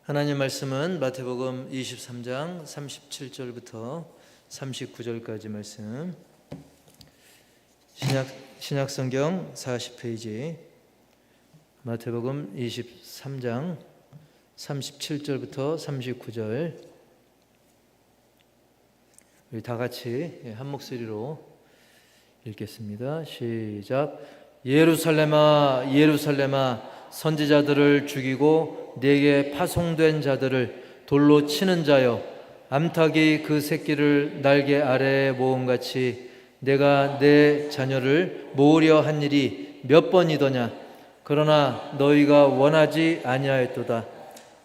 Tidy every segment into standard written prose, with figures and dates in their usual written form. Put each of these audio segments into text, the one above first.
하나님 말씀은 마태복음 23장 37절부터 39절까지 말씀, 신약성경 40페이지, 마태복음 23장 37절부터 39절, 우리 다 같이 한 목소리로 읽겠습니다. 시작. 예루살렘아, 예루살렘아, 선지자들을 죽이고 네게 파송된 자들을 돌로 치는 자여, 암탉이 그 새끼를 날개 아래에 모음같이 내가 내 자녀를 모으려 한 일이 몇 번이더냐. 그러나 너희가 원하지 아니하였도다.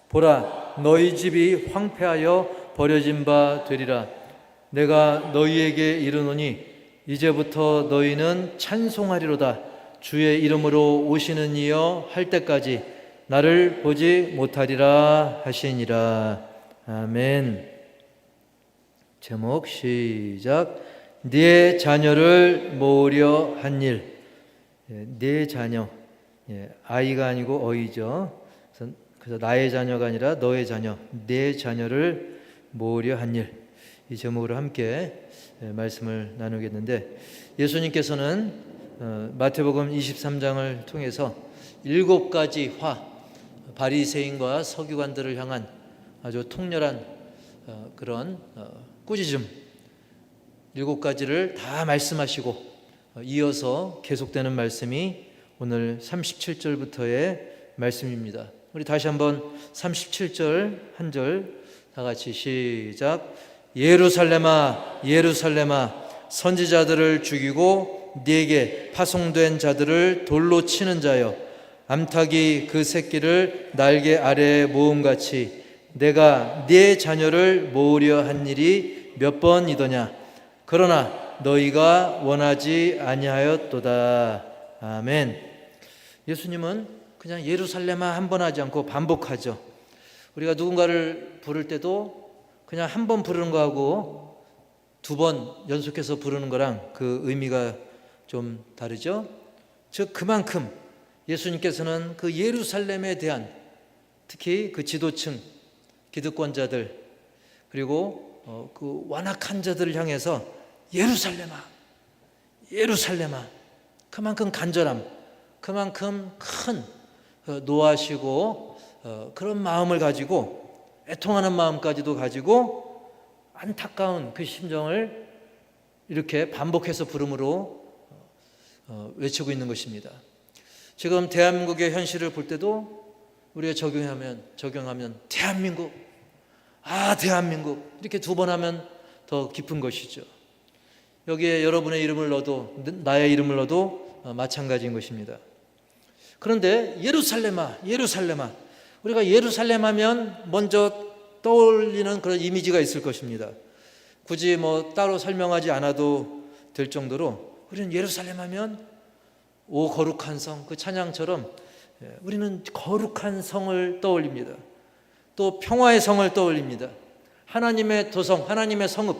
보라, 너희 집이 황폐하여 버려진 바 되리라. 내가 너희에게 이르노니 이제부터 너희는 찬송하리로다. 주의 이름으로 오시는 이여 할 때까지 나를 보지 못하리라 하시니라. 아멘. 제목 시작. 네 자녀를 모으려 한 일. 네 자녀, 아이가 아니고 어이죠. 그래서 나의 자녀가 아니라 너의 자녀, 네 자녀를 모으려 한 일, 이 제목으로 함께 말씀을 나누겠는데, 예수님께서는 마태복음 23장을 통해서 7가지 바리새인과 서기관들을 향한 아주 통렬한 그런 꾸짖음 7가지를 다 말씀하시고, 이어서 계속되는 말씀이 오늘 37절부터의 말씀입니다. 우리 다시 한번 37절 한 절 다 같이 시작. 예루살렘아, 예루살렘아, 선지자들을 죽이고 네게 파송된 자들을 돌로 치는 자여, 암탉이 그 새끼를 날개 아래에 모음같이 내가 네 자녀를 모으려 한 일이 몇 번이더냐. 그러나 너희가 원하지 아니하였도다. 아멘. 예수님은 그냥 예루살렘아 한 번 하지 않고 반복하죠. 우리가 누군가를 부를 때도 그냥 한 번 부르는 거하고 2번 연속해서 부르는 거랑 그 의미가 좀 다르죠. 즉 그만큼 예수님께서는 그 예루살렘에 대한, 특히 그 지도층, 기득권자들, 그리고 그 완악한 자들을 향해서 예루살렘아, 예루살렘아, 그만큼 간절함, 그만큼 큰 노하시고 그런 마음을 가지고, 애통하는 마음까지도 가지고 안타까운 그 심정을 이렇게 반복해서 부름으로 외치고 있는 것입니다. 지금 대한민국의 현실을 볼 때도 우리가 적용하면 대한민국, 대한민국 이렇게 2번 하면 더 깊은 것이죠. 여기에 여러분의 이름을 넣어도, 나의 이름을 넣어도 마찬가지인 것입니다. 그런데 예루살렘아, 예루살렘아, 우리가 예루살렘 하면 먼저 떠올리는 그런 이미지가 있을 것입니다. 굳이 따로 설명하지 않아도 될 정도로 우리는 예루살렘 하면 오 거룩한 성, 그 찬양처럼 우리는 거룩한 성을 떠올립니다. 또 평화의 성을 떠올립니다. 하나님의 도성, 하나님의 성읍,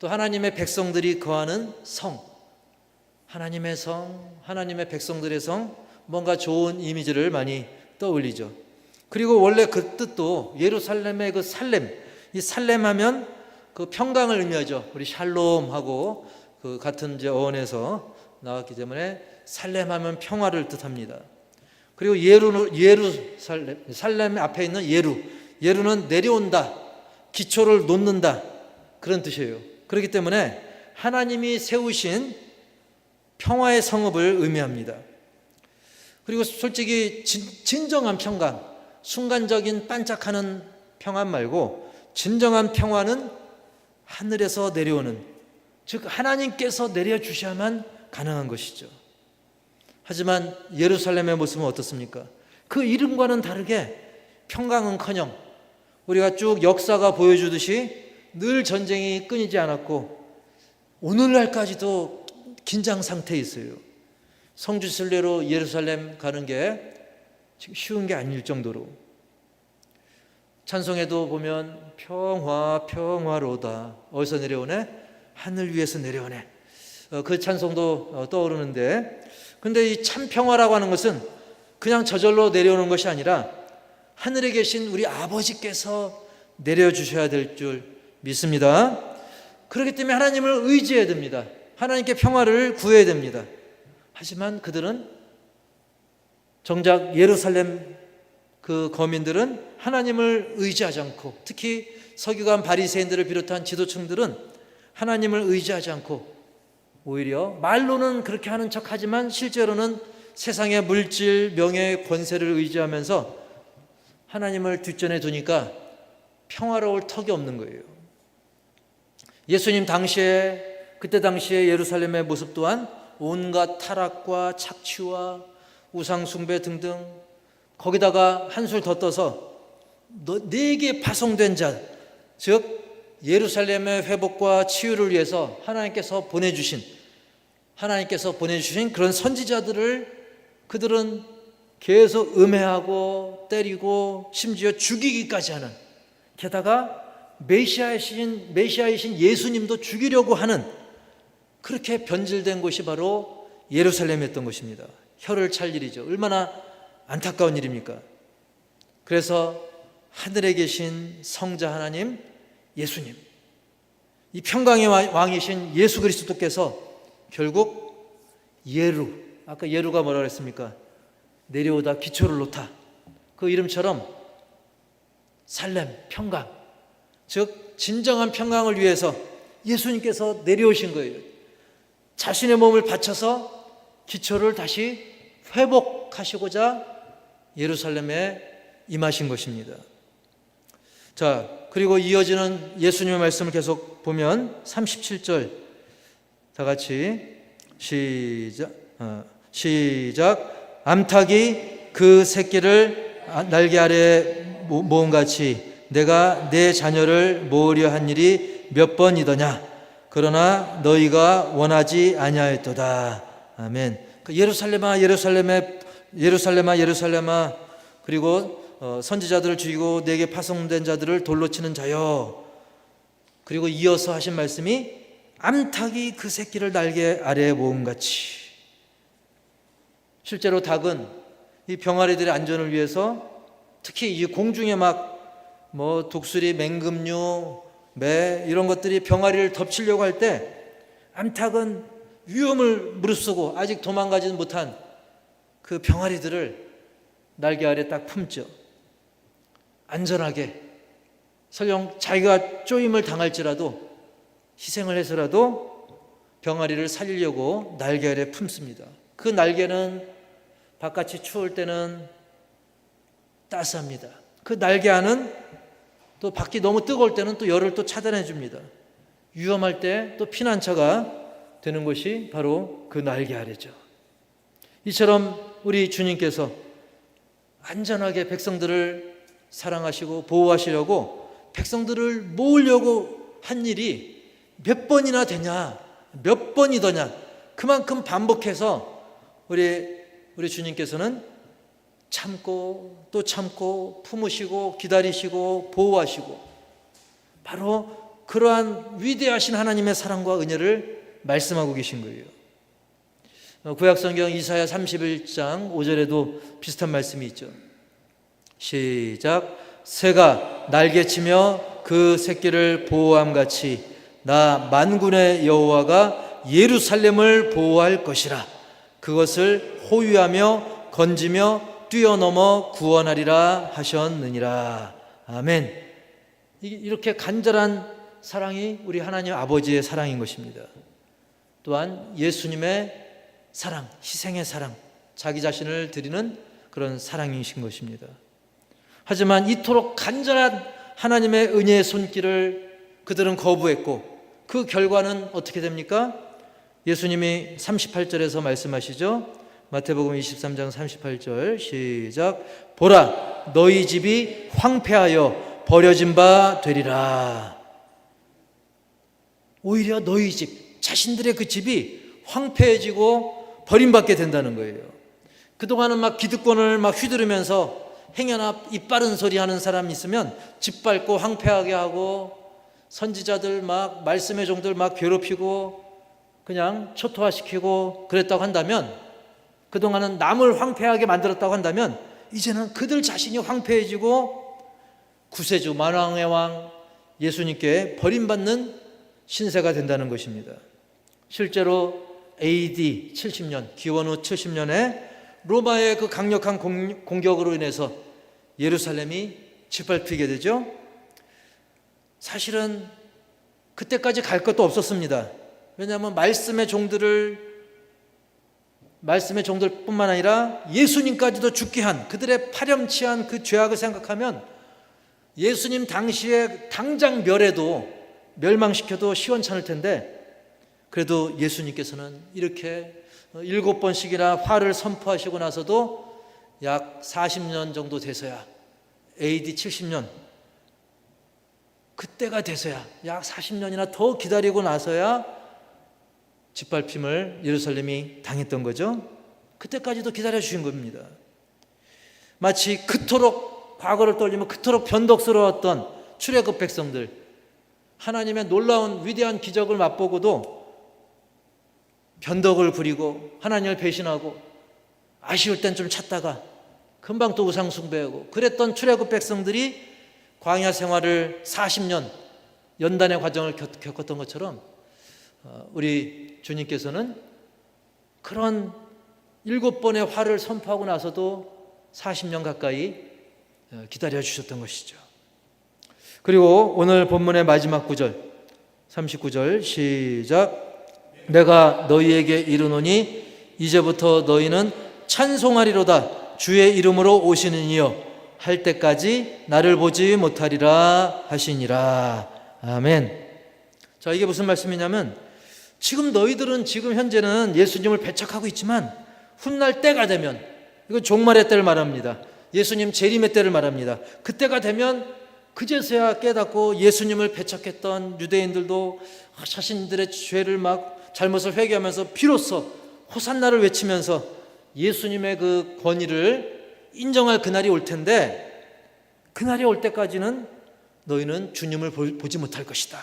또 하나님의 백성들이 거하는 성, 하나님의 성, 하나님의 백성들의 성, 뭔가 좋은 이미지를 많이 떠올리죠. 그리고 원래 그 뜻도 예루살렘의 그 살렘, 이 살렘 하면 그 평강을 의미하죠. 우리 샬롬하고 그 같은 어원에서 나왔기 때문에 살렘 하면 평화를 뜻합니다. 그리고 살렘 앞에 있는 예루는 내려온다, 기초를 놓는다, 그런 뜻이에요. 그렇기 때문에 하나님이 세우신 평화의 성읍을 의미합니다. 그리고 솔직히 진정한 평강, 순간적인 반짝하는 평안 말고 진정한 평화는 하늘에서 내려오는, 즉 하나님께서 내려주셔야만 가능한 것이죠. 하지만 예루살렘의 모습은 어떻습니까? 그 이름과는 다르게 평강은커녕 우리가 쭉 역사가 보여주듯이 늘 전쟁이 끊이지 않았고 오늘날까지도 긴장 상태에 있어요. 성지순례로 예루살렘 가는 게 지금 쉬운 게 아닐 정도로, 찬송에도 보면 평화 평화로다, 어디서 내려오네? 하늘 위에서 내려오네. 그 찬송도 떠오르는데, 근데 이 참 평화라고 하는 것은 그냥 저절로 내려오는 것이 아니라 하늘에 계신 우리 아버지께서 내려주셔야 될 줄 믿습니다. 그렇기 때문에 하나님을 의지해야 됩니다. 하나님께 평화를 구해야 됩니다. 하지만 그들은 정작 예루살렘 그 거민들은 하나님을 의지하지 않고, 특히 서기관 바리새인들을 비롯한 지도층들은 하나님을 의지하지 않고 오히려 말로는 그렇게 하는 척하지만 실제로는 세상의 물질, 명예, 권세를 의지하면서 하나님을 뒷전에 두니까 평화로울 턱이 없는 거예요. 예수님 그때 당시에 예루살렘의 모습 또한 온갖 타락과 착취와 우상숭배 등등, 거기다가 한술 더 떠서 네게 파송된 자, 즉 예루살렘의 회복과 치유를 위해서 하나님께서 보내주신 그런 선지자들을 그들은 계속 음해하고 때리고 심지어 죽이기까지 하는, 게다가 메시아이신 예수님도 죽이려고 하는, 그렇게 변질된 곳이 바로 예루살렘이었던 것입니다. 혀를 찰 일이죠. 얼마나 안타까운 일입니까? 그래서 하늘에 계신 성자 하나님, 예수님, 이 평강의 왕이신 예수 그리스도께서 결국 아까 예루가 뭐라 그랬습니까? 내려오다 기초를 놓다. 그 이름처럼 살렘, 평강, 즉 진정한 평강을 위해서 예수님께서 내려오신 거예요. 자신의 몸을 바쳐서 기초를 다시 회복하시고자 예루살렘에 임하신 것입니다. 자, 그리고 이어지는 예수님의 말씀을 계속 보면 37절 다 같이 시작. 암탉이 그 새끼를 날개 아래 모음같이 내가 내 자녀를 모으려 한 일이 몇 번이더냐. 그러나 너희가 원하지 아니하였도다. 아멘. 예루살렘아 예루살렘아, 그리고 선지자들을 죽이고 내게 파송된 자들을 돌로 치는 자여. 그리고 이어서 하신 말씀이 암탉이 그 새끼를 날개 아래에 모음같이. 실제로 닭은 이 병아리들의 안전을 위해서 특히 이 공중에 독수리, 맹금류, 매 이런 것들이 병아리를 덮치려고 할 때 암탉은 위험을 무릅쓰고 아직 도망가지 못한 그 병아리들을 날개 아래 딱 품죠. 안전하게, 설령 자기가 쪼임을 당할지라도 희생을 해서라도 병아리를 살리려고 날개 아래 품습니다. 그 날개는 바깥이 추울 때는 따스합니다. 그 날개 안은 또 밖이 너무 뜨거울 때는 또 열을 또 차단해 줍니다. 위험할 때 또 피난처가 되는 것이 바로 그 날개 아래죠. 이처럼 우리 주님께서 안전하게 백성들을 사랑하시고 보호하시려고 백성들을 모으려고 한 일이 몇 번이나 되냐, 몇 번이더냐, 그만큼 반복해서 우리 주님께서는 참고 또 참고 품으시고 기다리시고 보호하시고, 바로 그러한 위대하신 하나님의 사랑과 은혜를 말씀하고 계신 거예요. 구약성경 이사야 31장 5절에도 비슷한 말씀이 있죠. 시작. 새가 날개치며 그 새끼를 보호함같이 나 만군의 여호와가 예루살렘을 보호할 것이라. 그것을 호위하며 건지며 뛰어넘어 구원하리라 하셨느니라. 아멘. 이렇게 간절한 사랑이 우리 하나님 아버지의 사랑인 것입니다. 또한 예수님의 사랑, 희생의 사랑, 자기 자신을 드리는 그런 사랑이신 것입니다. 하지만 이토록 간절한 하나님의 은혜의 손길을 그들은 거부했고, 그 결과는 어떻게 됩니까? 예수님이 38절에서 말씀하시죠. 마태복음 23장 38절 시작. 보라, 너희 집이 황폐하여 버려진 바 되리라. 오히려 너희 집, 자신들의 그 집이 황폐해지고 버림받게 된다는 거예요. 그동안은 기득권을 휘두르면서 행여나 입 바른 소리 하는 사람 있으면 짓밟고 황폐하게 하고, 선지자들 말씀의 종들 괴롭히고 그냥 초토화시키고 그랬다고 한다면, 그동안은 남을 황폐하게 만들었다고 한다면, 이제는 그들 자신이 황폐해지고 구세주 만왕의 왕 예수님께 버림받는 신세가 된다는 것입니다. 실제로 AD 70년, 기원 후 70년에 로마의 그 강력한 공격으로 인해서 예루살렘이 짓밟히게 되죠. 사실은 그때까지 갈 것도 없었습니다. 왜냐하면 말씀의 종들뿐만 아니라 예수님까지도 죽게 한 그들의 파렴치한 그 죄악을 생각하면 예수님 당시에 당장 멸망시켜도 시원찮을 텐데, 그래도 예수님께서는 이렇게 7번씩이나 화를 선포하시고 나서도 약 40년 정도 돼서야, AD 70년 그때가 돼서야, 약 40년이나 더 기다리고 나서야 짓밟힘을 예루살렘이 당했던 거죠. 그때까지도 기다려 주신 겁니다. 마치 그토록 과거를 떠올리면 그토록 변덕스러웠던 출애굽 백성들, 하나님의 놀라운 위대한 기적을 맛보고도 변덕을 부리고 하나님을 배신하고 아쉬울 땐 좀 찾다가 금방 또 우상 숭배하고 그랬던 출애굽 백성들이 광야 생활을 40년 연단의 과정을 겪었던 것처럼 우리 주님께서는 그런 7번의 화를 선포하고 나서도 40년 가까이 기다려 주셨던 것이죠. 그리고 오늘 본문의 마지막 구절 39절 시작. 내가 너희에게 이르노니 이제부터 너희는 찬송하리로다. 주의 이름으로 오시는 이여 할 때까지 나를 보지 못하리라 하시니라. 아멘. 자, 이게 무슨 말씀이냐면, 지금 너희들은 지금 현재는 예수님을 배척하고 있지만 훗날 때가 되면, 이건 종말의 때를 말합니다. 예수님 재림의 때를 말합니다. 그때가 되면 그제서야 깨닫고 예수님을 배척했던 유대인들도 자신들의 죄를 잘못을 회개하면서 비로소 호산나를 외치면서 예수님의 그 권위를 인정할 그날이 올 텐데, 그날이 올 때까지는 너희는 주님을 보지 못할 것이다.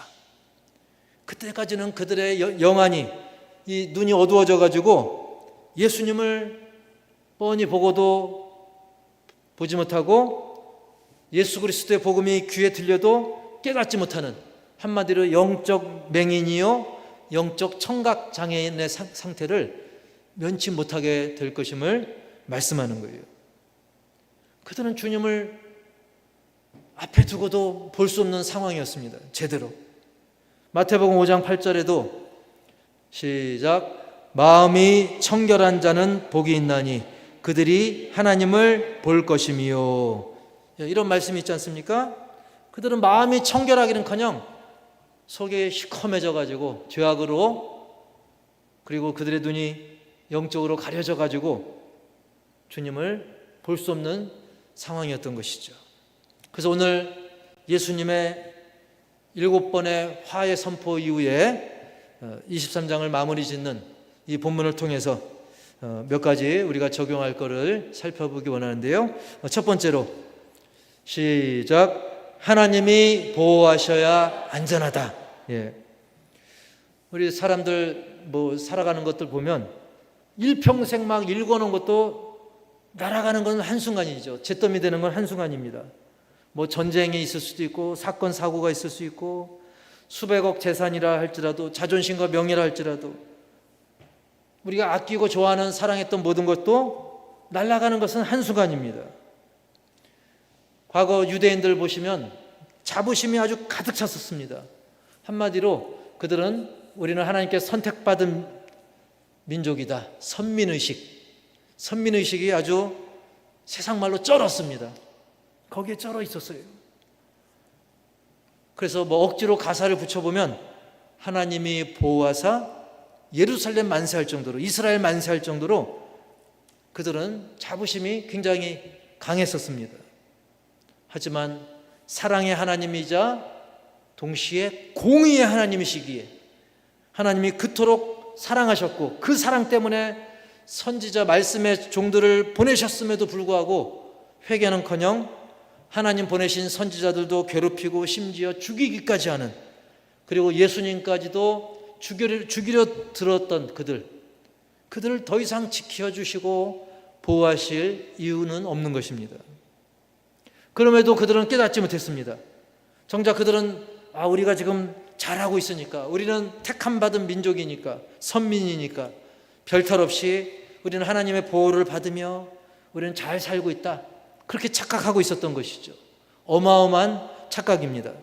그때까지는 그들의 영안이, 이 눈이 어두워져 가지고 예수님을 뻔히 보고도 보지 못하고 예수 그리스도의 복음이 귀에 들려도 깨닫지 못하는, 한마디로 영적 맹인이요 영적 청각 장애인의 상태를 면치 못하게 될 것임을 말씀하는 거예요. 그들은 주님을 앞에 두고도 볼 수 없는 상황이었습니다. 제대로. 마태복음 5장 8절에도 시작. 마음이 청결한 자는 복이 있나니 그들이 하나님을 볼 것이미요. 이런 말씀이 있지 않습니까? 그들은 마음이 청결하기는커녕 속에 시커매져 가지고 죄악으로, 그리고 그들의 눈이 영적으로 가려져 가지고 주님을 볼 수 없는 상황이었던 것이죠. 그래서 오늘 예수님의 7번의 화해 선포 이후에 23장을 마무리 짓는 이 본문을 통해서 몇 가지 우리가 적용할 것을 살펴보기 원하는데요. 첫 번째로 시작. 하나님이 보호하셔야 안전하다. 예. 우리 사람들 살아가는 것들 보면 일평생 막 읽어놓은 것도 날아가는 건 한순간이죠. 잿더미 되는 건 한순간입니다. 전쟁이 있을 수도 있고 사건 사고가 있을 수 있고 수백억 재산이라 할지라도 자존심과 명예라 할지라도 우리가 아끼고 좋아하는 사랑했던 모든 것도 날아가는 것은 한순간입니다. 과거 유대인들 보시면 자부심이 아주 가득 찼었습니다. 한마디로 그들은 우리는 하나님께 선택받은 민족이다. 선민의식이 아주 세상말로 쩔었습니다. 거기에 쩔어 있었어요. 그래서 억지로 가사를 붙여보면 하나님이 보호하사 예루살렘 만세할 정도로, 이스라엘 만세할 정도로 그들은 자부심이 굉장히 강했었습니다. 하지만 사랑의 하나님이자 동시에 공의의 하나님이시기에 하나님이 그토록 사랑하셨고 그 사랑 때문에 선지자 말씀의 종들을 보내셨음에도 불구하고 회개는커녕 하나님 보내신 선지자들도 괴롭히고 심지어 죽이기까지 하는, 그리고 예수님까지도 죽이려 들었던 그들을 더 이상 지켜주시고 보호하실 이유는 없는 것입니다. 그럼에도 그들은 깨닫지 못했습니다. 정작 그들은 우리가 지금 잘하고 있으니까, 우리는 택함 받은 민족이니까, 선민이니까 별탈 없이 우리는 하나님의 보호를 받으며 우리는 잘 살고 있다, 그렇게 착각하고 있었던 것이죠. 어마어마한 착각입니다.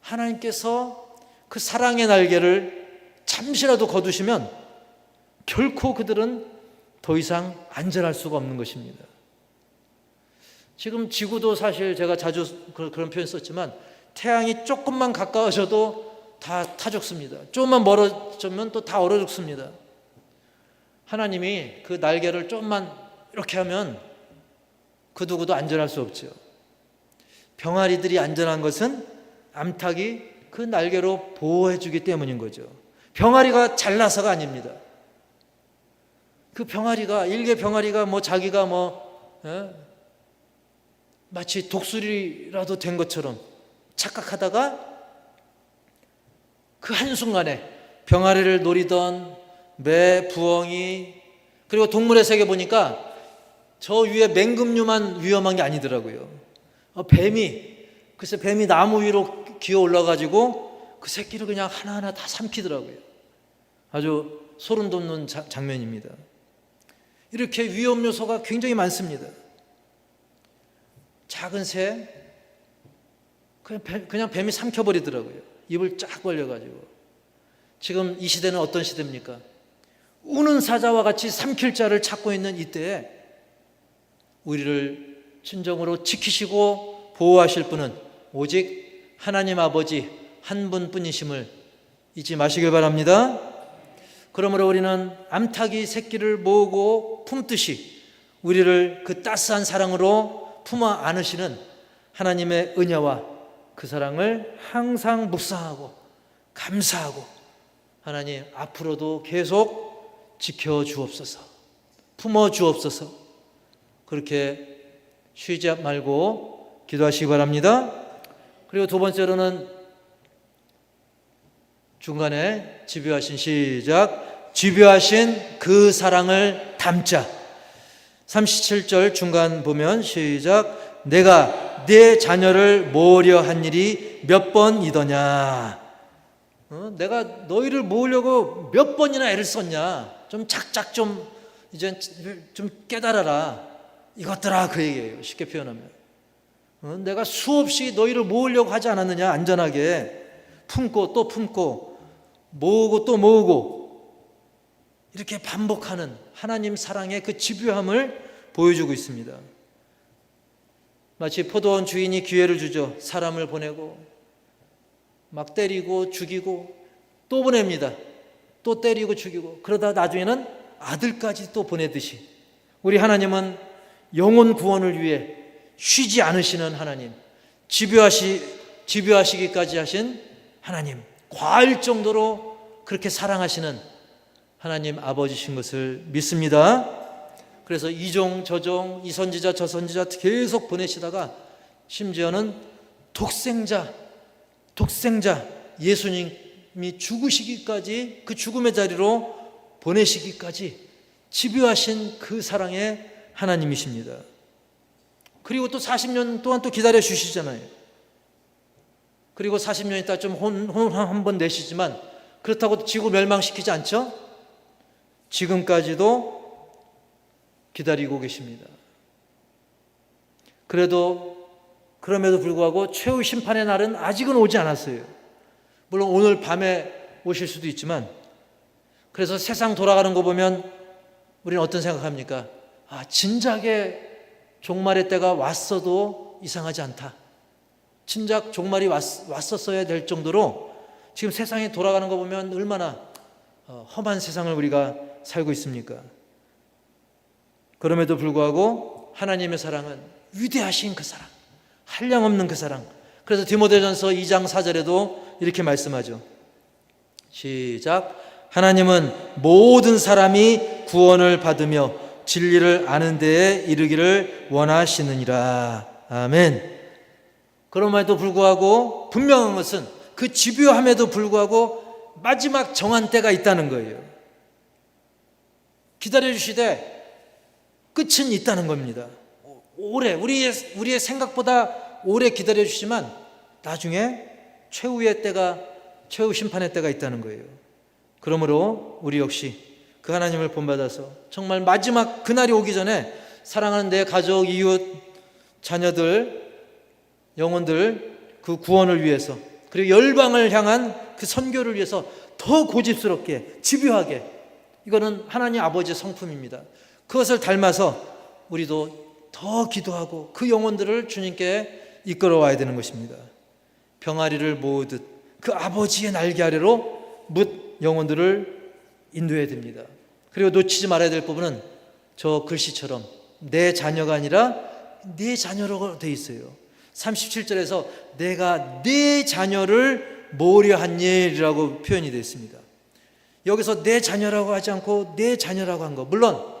하나님께서 그 사랑의 날개를 잠시라도 거두시면 결코 그들은 더 이상 안전할 수가 없는 것입니다. 지금 지구도 사실 제가 자주 그런 표현 썼지만 태양이 조금만 가까워져도 다 타죽습니다. 조금만 멀어지면 또 다 얼어 죽습니다. 하나님이 그 날개를 조금만 이렇게 하면 그 누구도 안전할 수 없죠. 병아리들이 안전한 것은 암탉이 그 날개로 보호해 주기 때문인 거죠. 병아리가 잘나서가 아닙니다. 그 병아리가, 일개 병아리가 자기가 마치 독수리라도 된 것처럼 착각하다가 그 한순간에 병아리를 노리던 매, 부엉이, 그리고 동물의 세계 보니까 저 위에 맹금류만 위험한 게 아니더라고요. 글쎄 뱀이 나무 위로 기어 올라가지고 그 새끼를 그냥 하나하나 다 삼키더라고요. 아주 소름 돋는 장면입니다. 이렇게 위험 요소가 굉장히 많습니다. 작은 새, 그냥 뱀이 삼켜버리더라고요. 입을 쫙 벌려가지고. 지금 이 시대는 어떤 시대입니까? 우는 사자와 같이 삼킬 자를 찾고 있는 이때에 우리를 진정으로 지키시고 보호하실 분은 오직 하나님 아버지 한 분뿐이심을 잊지 마시길 바랍니다. 그러므로 우리는 암탉이 새끼를 모으고 품듯이 우리를 그 따스한 사랑으로 품어 안으시는 하나님의 은혜와 그 사랑을 항상 묵상하고 감사하고, 하나님 앞으로도 계속 지켜주옵소서, 품어주옵소서, 그렇게 쉬지 말고 기도하시기 바랍니다. 그리고 두 번째로는 중간에 집요하신, 시작, 집요하신 그 사랑을 담자. 37절 중간 보면 시작, 내가 네 자녀를 모으려 한 일이 몇 번이더냐. 내가 너희를 모으려고 몇 번이나 애를 썼냐. 좀 작작 좀 이제 좀 깨달아라 이것들아, 그 얘기예요. 쉽게 표현하면 내가 수없이 너희를 모으려고 하지 않았느냐. 안전하게 품고 또 품고 모으고 또 모으고 이렇게 반복하는 하나님 사랑의 그 집요함을 보여주고 있습니다. 마치 포도원 주인이 기회를 주죠. 사람을 보내고 막 때리고 죽이고 또 보냅니다. 또 때리고 죽이고, 그러다 나중에는 아들까지 또 보내듯이 우리 하나님은 영혼 구원을 위해 쉬지 않으시는 하나님, 집요하시기까지 하신 하나님, 과할 정도로 그렇게 사랑하시는 하나님 아버지신 것을 믿습니다. 그래서 이종 저종, 이 선지자 저 선지자 계속 보내시다가 심지어는 독생자 예수님이 죽으시기까지, 그 죽음의 자리로 보내시기까지 집요하신 그 사랑의 하나님이십니다. 그리고 또 40년 동안 또 기다려 주시잖아요. 그리고 40년 있다 좀 혼 한 번 내시지만 그렇다고 지구 멸망시키지 않죠? 지금까지도 기다리고 계십니다. 그럼에도 불구하고 최후 심판의 날은 아직은 오지 않았어요. 물론 오늘 밤에 오실 수도 있지만, 그래서 세상 돌아가는 거 보면 우리는 어떤 생각합니까? 진작에 종말의 때가 왔어도 이상하지 않다. 진작 종말이 왔었어야 될 정도로 지금 세상이 돌아가는 거 보면 얼마나 험한 세상을 우리가 살고 있습니까? 그럼에도 불구하고 하나님의 사랑은 위대하신 그 사랑, 한량없는 그 사랑. 그래서 디모데전서 2장 4절에도 이렇게 말씀하죠. 시작, 하나님은 모든 사람이 구원을 받으며 진리를 아는 데에 이르기를 원하시느니라. 아멘. 그럼에도 불구하고 분명한 것은 그 집요함에도 불구하고 마지막 정한 때가 있다는 거예요. 기다려주시되 끝은 있다는 겁니다. 오래 우리의 생각보다 오래 기다려 주시지만 나중에 최후의 때가, 최후 심판의 때가 있다는 거예요. 그러므로 우리 역시 그 하나님을 본받아서 정말 마지막 그날이 오기 전에 사랑하는 내 가족, 이웃, 자녀들, 영혼들 그 구원을 위해서, 그리고 열방을 향한 그 선교를 위해서 더 고집스럽게, 집요하게, 이거는 하나님 아버지의 성품입니다. 그것을 닮아서 우리도 더 기도하고 그 영혼들을 주님께 이끌어와야 되는 것입니다. 병아리를 모으듯 그 아버지의 날개 아래로 뭇 영혼들을 인도해야 됩니다. 그리고 놓치지 말아야 될 부분은 저 글씨처럼 내 자녀가 아니라 네 자녀로 되어 있어요. 37절에서 내가 네 자녀를 모으려 한 일이라고 표현이 되어 있습니다. 여기서 내 자녀라고 하지 않고 내 자녀라고 한 거, 물론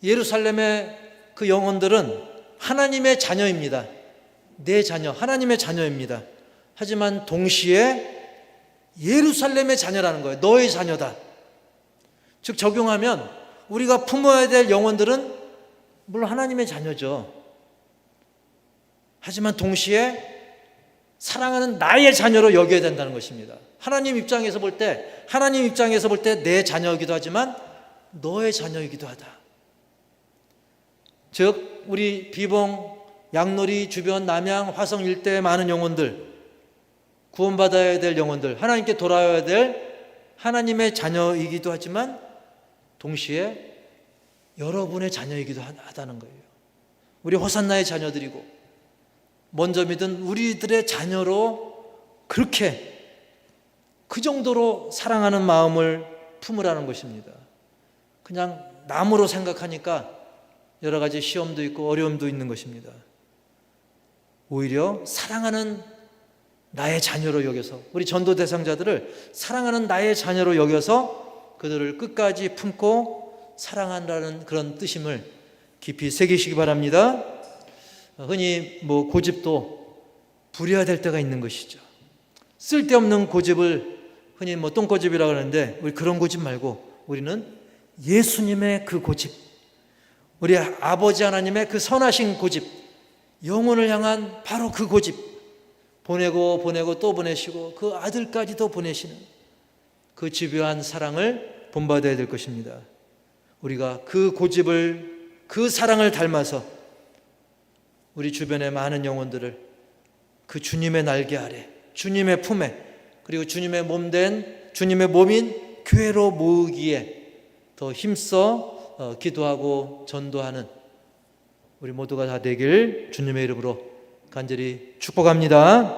예루살렘의 그 영혼들은 하나님의 자녀입니다. 내 자녀, 하나님의 자녀입니다. 하지만 동시에 예루살렘의 자녀라는 거예요. 너의 자녀다. 즉 적용하면 우리가 품어야 될 영혼들은 물론 하나님의 자녀죠. 하지만 동시에 사랑하는 나의 자녀로 여겨야 된다는 것입니다. 하나님 입장에서 볼 때 내 자녀이기도 하지만 너의 자녀이기도 하다. 즉 우리 비봉, 양놀이 주변, 남양, 화성 일대의 많은 영혼들, 구원받아야 될 영혼들, 하나님께 돌아와야 될 하나님의 자녀이기도 하지만 동시에 여러분의 자녀이기도 하다는 거예요. 우리 호산나의 자녀들이고 먼저 믿은 우리들의 자녀로 그렇게 그 정도로 사랑하는 마음을 품으라는 것입니다. 그냥 남으로 생각하니까 여러 가지 시험도 있고 어려움도 있는 것입니다. 오히려 사랑하는 나의 자녀로 여겨서, 우리 전도 대상자들을 사랑하는 나의 자녀로 여겨서 그들을 끝까지 품고 사랑한다는 그런 뜻임을 깊이 새기시기 바랍니다. 흔히 고집도 부려야 될 때가 있는 것이죠. 쓸데없는 고집을 흔히 똥고집이라고 하는데 우리 그런 고집 말고 우리는 예수님의 그 고집, 우리 아버지 하나님의 그 선하신 고집, 영혼을 향한 바로 그 고집, 보내고 또 보내시고 그 아들까지도 보내시는 그 집요한 사랑을 본받아야 될 것입니다. 우리가 그 고집을, 그 사랑을 닮아서 우리 주변의 많은 영혼들을 그 주님의 날개 아래, 주님의 품에, 그리고 주님의 주님의 몸인 교회로 모으기에 더 힘써 기도하고 전도하는 우리 모두가 다 되길 주님의 이름으로 간절히 축복합니다.